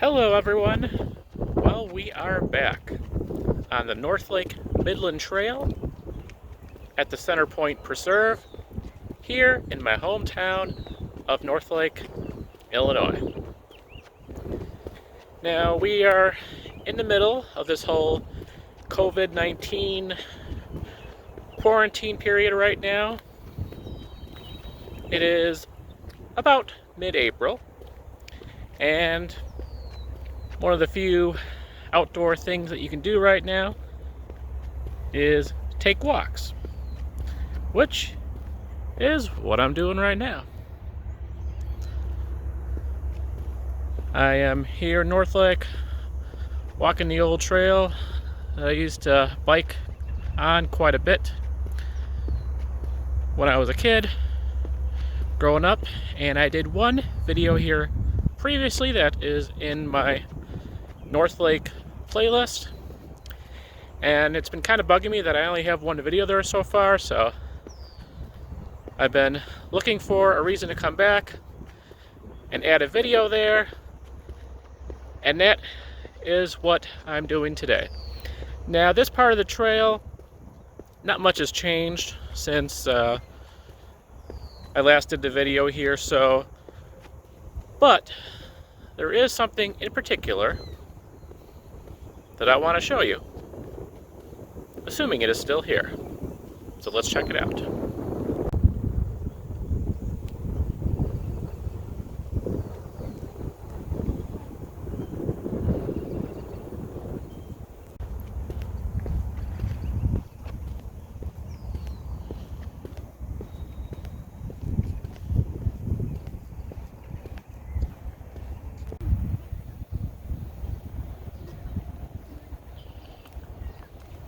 Hello everyone! Well, we are back on the Northlake Midland Trail at the Center Point Preserve here in my hometown of Northlake, Illinois. Now we are in the middle of this whole COVID-19 quarantine period right now. It is about mid-April, and one of the few outdoor things that you can do right now is take walks, which is what I'm doing right now. I am here in Northlake, walking the old trail that I used to bike on quite a bit when I was a kid growing up, and I did one video here previously that is in my Northlake playlist, and it's been kind of bugging me that I only have one video there so far, so I've been looking for a reason to come back and add a video there, and that is what I'm doing today. Now, this part of the trail, not much has changed since I last did the video here, but there is something in particular that I want to show you, assuming it is still here. So let's check it out.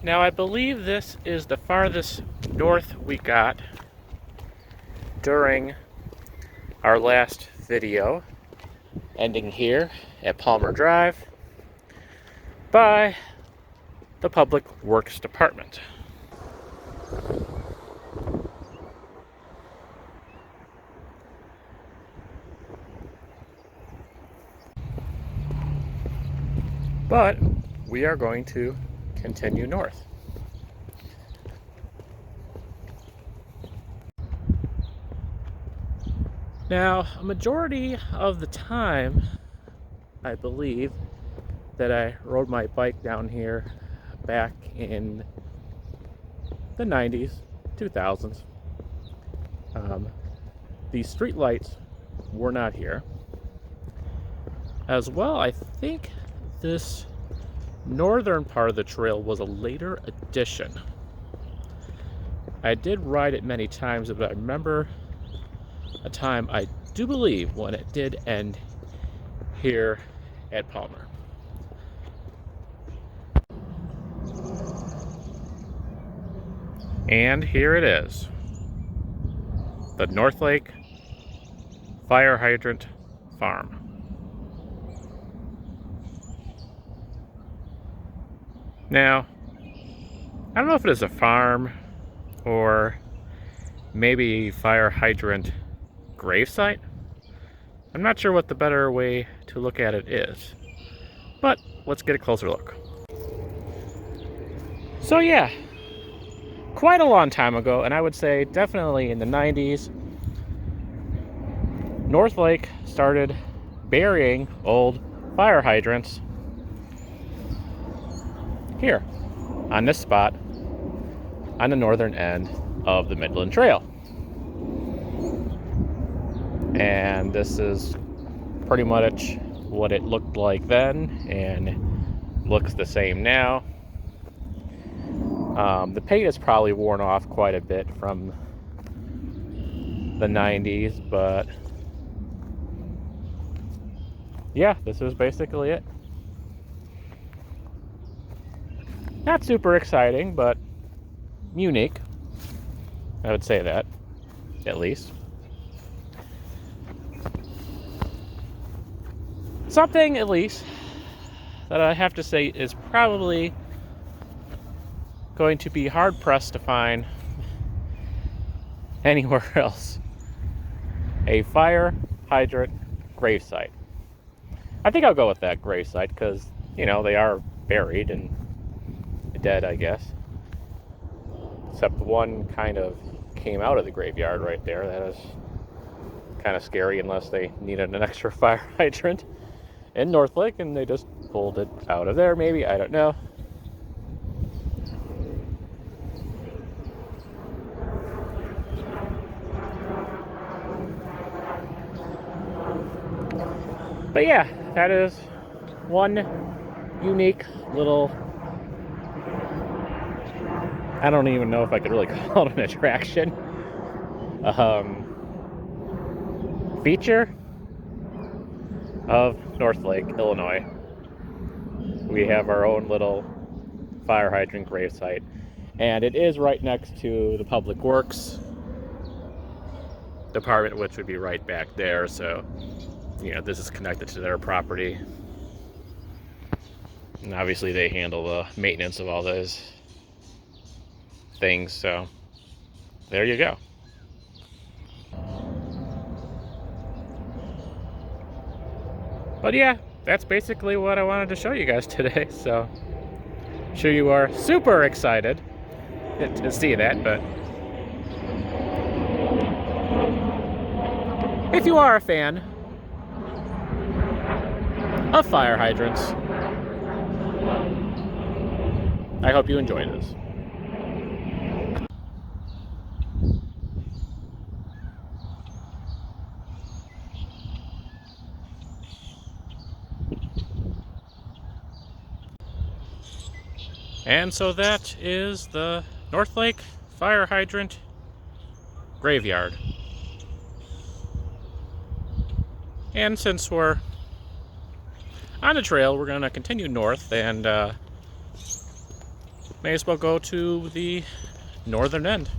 Now, I believe this is the farthest north we got during our last video, ending here at Palmer Drive by the Public Works Department. But we are going to continue north. Now, a majority of the time, I believe, that I rode my bike down here back in the 90s, 2000s, the street lights were not here. As well, I think this northern part of the trail was a later addition. I did ride it many times, but I remember a time, I do believe, when it did end here at Palmer. And here it is, the Northlake Fire Hydrant Farm. Now, I don't know if it is a farm or maybe a fire hydrant gravesite. I'm not sure what the better way to look at it is, but let's get a closer look. So yeah, quite a long time ago, and I would say definitely in the 90s, Northlake started burying old fire hydrants here on this spot on the northern end of the Midland Trail. And this is pretty much what it looked like then, and looks the same now. The paint is probably worn off quite a bit from the 90s, but yeah, this is basically it. Not super exciting, but unique. I would say that, at least. Something, at least, that I have to say is probably going to be hard-pressed to find anywhere else. A fire hydrant gravesite. I think I'll go with that grave site because, you know, they are buried and dead, I guess. Except one kind of came out of the graveyard right there. That is kind of scary unless they needed an extra fire hydrant in Northlake and they just pulled it out of there, maybe. I don't know. But yeah, that is one unique little, I don't even know if I could really call it an attraction, feature of Northlake, Illinois. We have our own little fire hydrant grave site, and it is right next to the Public Works department, which would be right back there. So, you know, this is connected to their property, and obviously they handle the maintenance of all those things. So there you go. But yeah, that's basically what I wanted to show you guys today. So I'm sure you are super excited to see that. But if you are a fan of fire hydrants, I hope you enjoy this. And so that is the Northlake Fire Hydrant Graveyard. And since we're on the trail, we're going to continue north and may as well go to the northern end.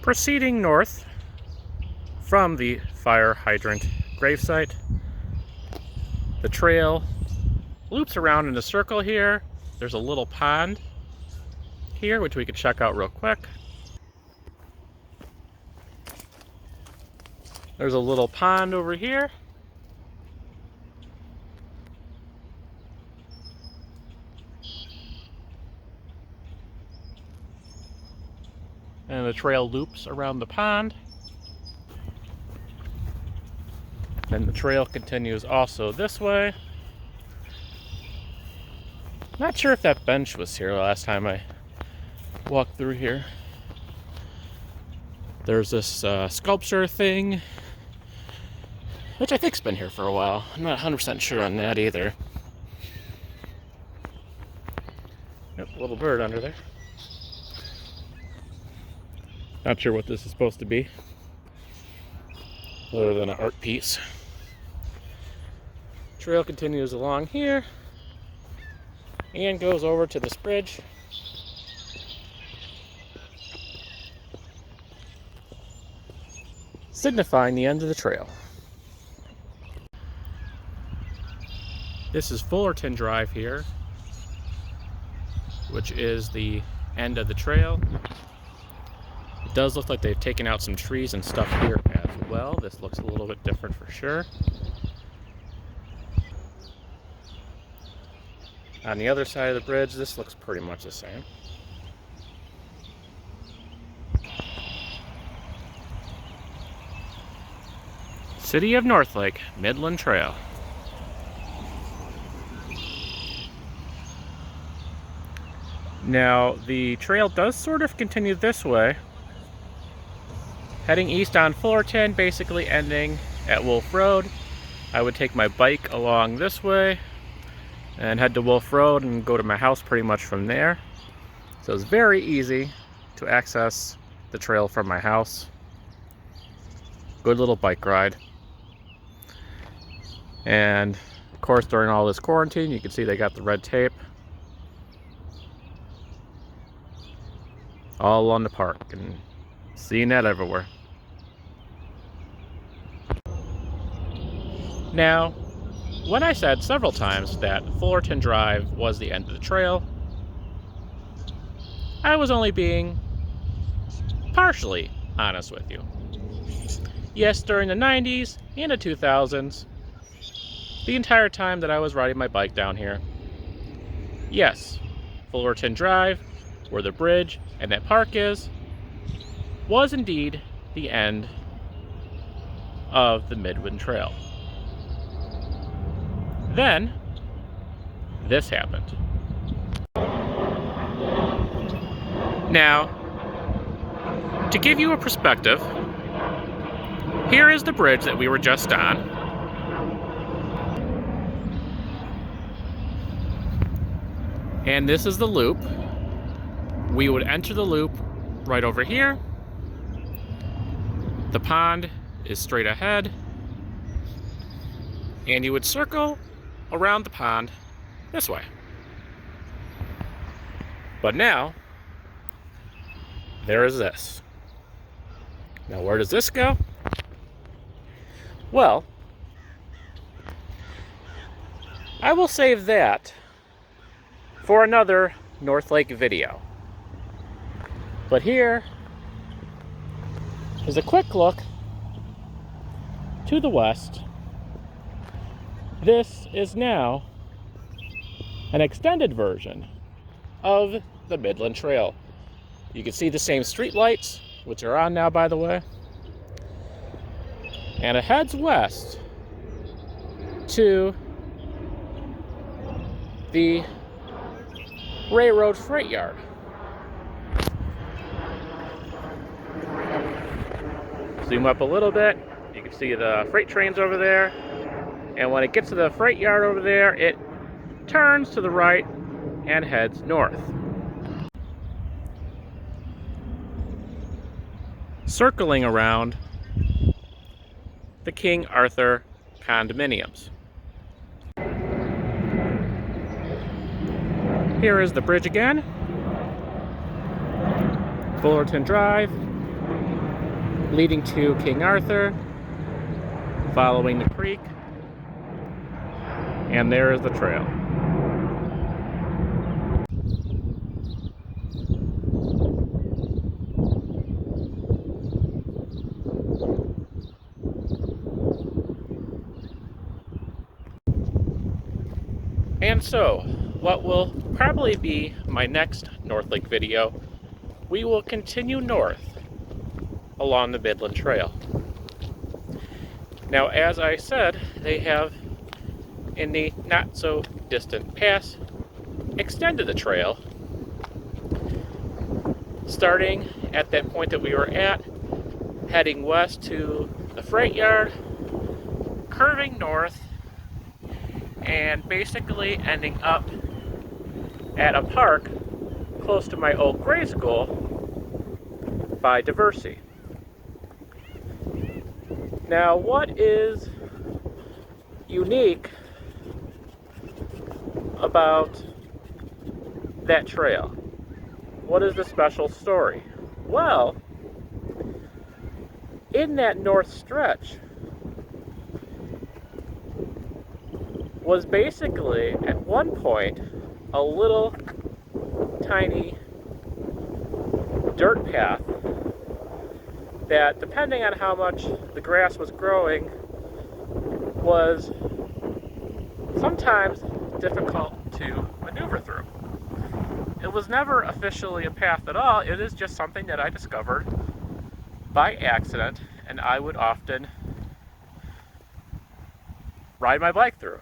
Proceeding north from the fire hydrant gravesite, the trail loops around in a circle here. There's a little pond here, which we could check out real quick. There's a little pond over here. And the trail loops around the pond. Then the trail continues also this way. Not sure if that bench was here last time I walked through here. There's this sculpture thing, which I think's been here for a while. I'm not 100% sure on that either. Yep, little bird under there. Not sure what this is supposed to be, other than an art piece. Trail continues along here and goes over to this bridge. Signifying the end of the trail. This is Fullerton Drive here, which is the end of the trail. It does look like they've taken out some trees and stuff here as well. This looks a little bit different for sure. On the other side of the bridge, this looks pretty much the same. City of Northlake, Midland Trail. Now, the trail does sort of continue this way, heading east on Fullerton, basically ending at Wolf Road. I would take my bike along this way and head to Wolf Road and go to my house pretty much from there. So it's very easy to access the trail from my house. Good little bike ride. And of course, during all this quarantine, you can see they got the red tape all along the park, and seeing that everywhere. Now, when I said several times that Fullerton Drive was the end of the trail, I was only being partially honest with you. Yes, during the 90s and the 2000s, the entire time that I was riding my bike down here. Yes, Fullerton Drive, where the bridge and that park is, was indeed the end of the Midland Trail. Then, this happened. Now, to give you a perspective, here is the bridge that we were just on. And this is the loop. We would enter the loop right over here. The pond is straight ahead. And you would circle around the pond this way. But now, there is this. Now, where does this go? Well, I will save that for another Northlake video. But here is a quick look to the west. This is now an extended version of the Midland Trail. You can see the same street lights, which are on now, by the way. And it heads west to the railroad freight yard. Zoom up a little bit, you can see the freight trains over there. And when it gets to the freight yard over there, it turns to the right and heads north. Circling around the King Arthur condominiums. Here is the bridge again. Fullerton Drive, leading to King Arthur, following the creek, and there is the trail. And so, what will probably be my next Northlake video, we will continue north along the Midland Trail. Now, as I said, they have, in the not so distant past, extended the trail, starting at that point that we were at, heading west to the freight yard, curving north, and basically ending up at a park close to my old grade school by Diversey. Now, what is unique about that trail? What is the special story? Well, in that north stretch was basically, at one point, a little tiny dirt path that, depending on how much the grass was growing, was sometimes difficult to maneuver through. It was never officially a path at all. It is just something that I discovered by accident, and I would often ride my bike through.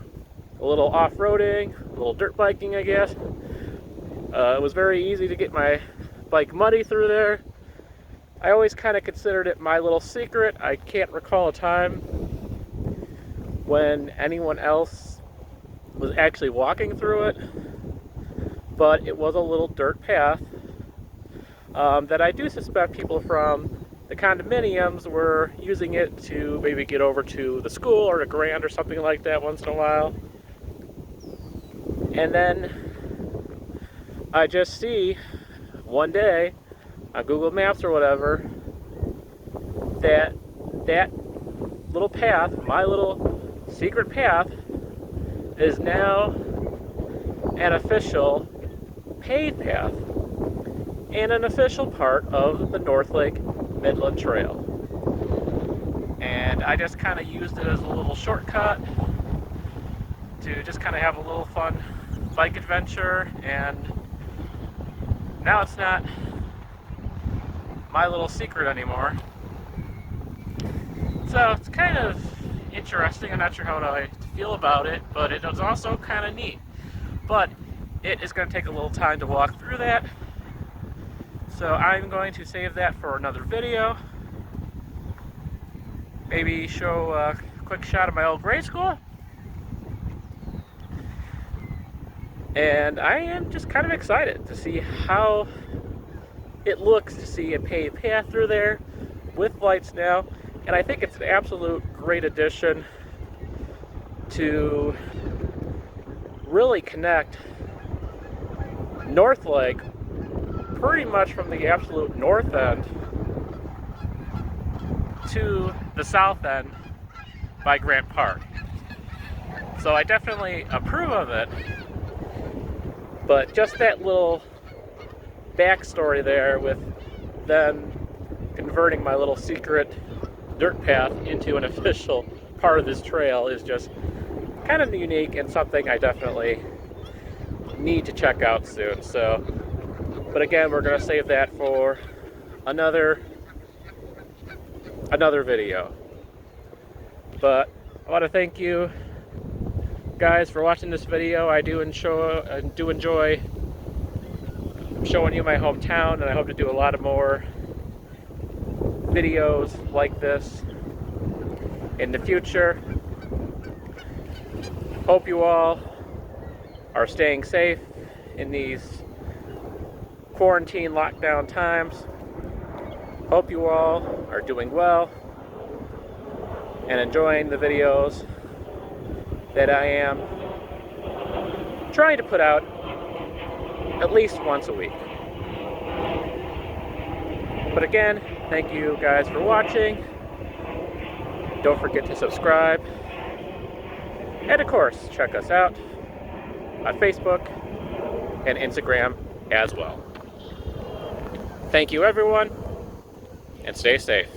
A little off-roading, a little dirt biking, I guess. It was very easy to get my bike muddy through there. I always kind of considered it my little secret. I can't recall a time when anyone else was actually walking through it, but it was a little dirt path that I do suspect people from the condominiums were using it to maybe get over to the school or the Grand or something like that once in a while. And then I just see one day on Google Maps or whatever that that little path, my little secret path, is now an official paved path and an official part of the Northlake Midland Trail. And I just kind of used it as a little shortcut to just kind of have a little fun bike adventure, and now it's not my little secret anymore. So it's kind of interesting. I'm not sure how I feel about it, but it was also kind of neat. But it is going to take a little time to walk through that, so I'm going to save that for another video. Maybe show a quick shot of my old grade school. And I am just kind of excited to see how it looks, to see a paved path through there with lights now. And I think it's an absolute great addition to really connect Northlake pretty much from the absolute north end to the south end by Grant Park. So I definitely approve of it, but just that little backstory there with them converting my little secret dirt path into an official part of this trail is just kind of unique and something I definitely need to check out soon. So, but again, we're going to save that for another video. But I want to thank you guys for watching this video. I do enjoy showing you my hometown, and I hope to do a lot of more videos like this in the future. Hope you all are staying safe in these quarantine lockdown times. Hope you all are doing well and enjoying the videos that I am trying to put out at least once a week. But again, thank you guys for watching. Don't forget to subscribe. And of course, check us out on Facebook and Instagram as well. Thank you, everyone, and stay safe.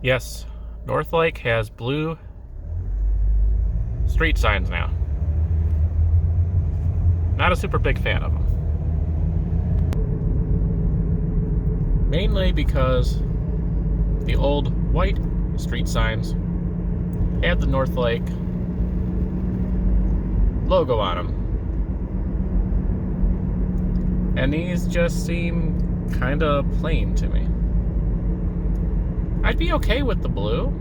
Yes, Northlake has blue street signs now. Not a super big fan of them. Mainly because the old white street signs had the Northlake logo on them. And these just seem kind of plain to me. I'd be okay with the blue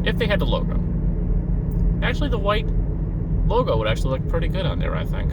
if they had the logo. Actually, the white logo would actually look pretty good on there, I think.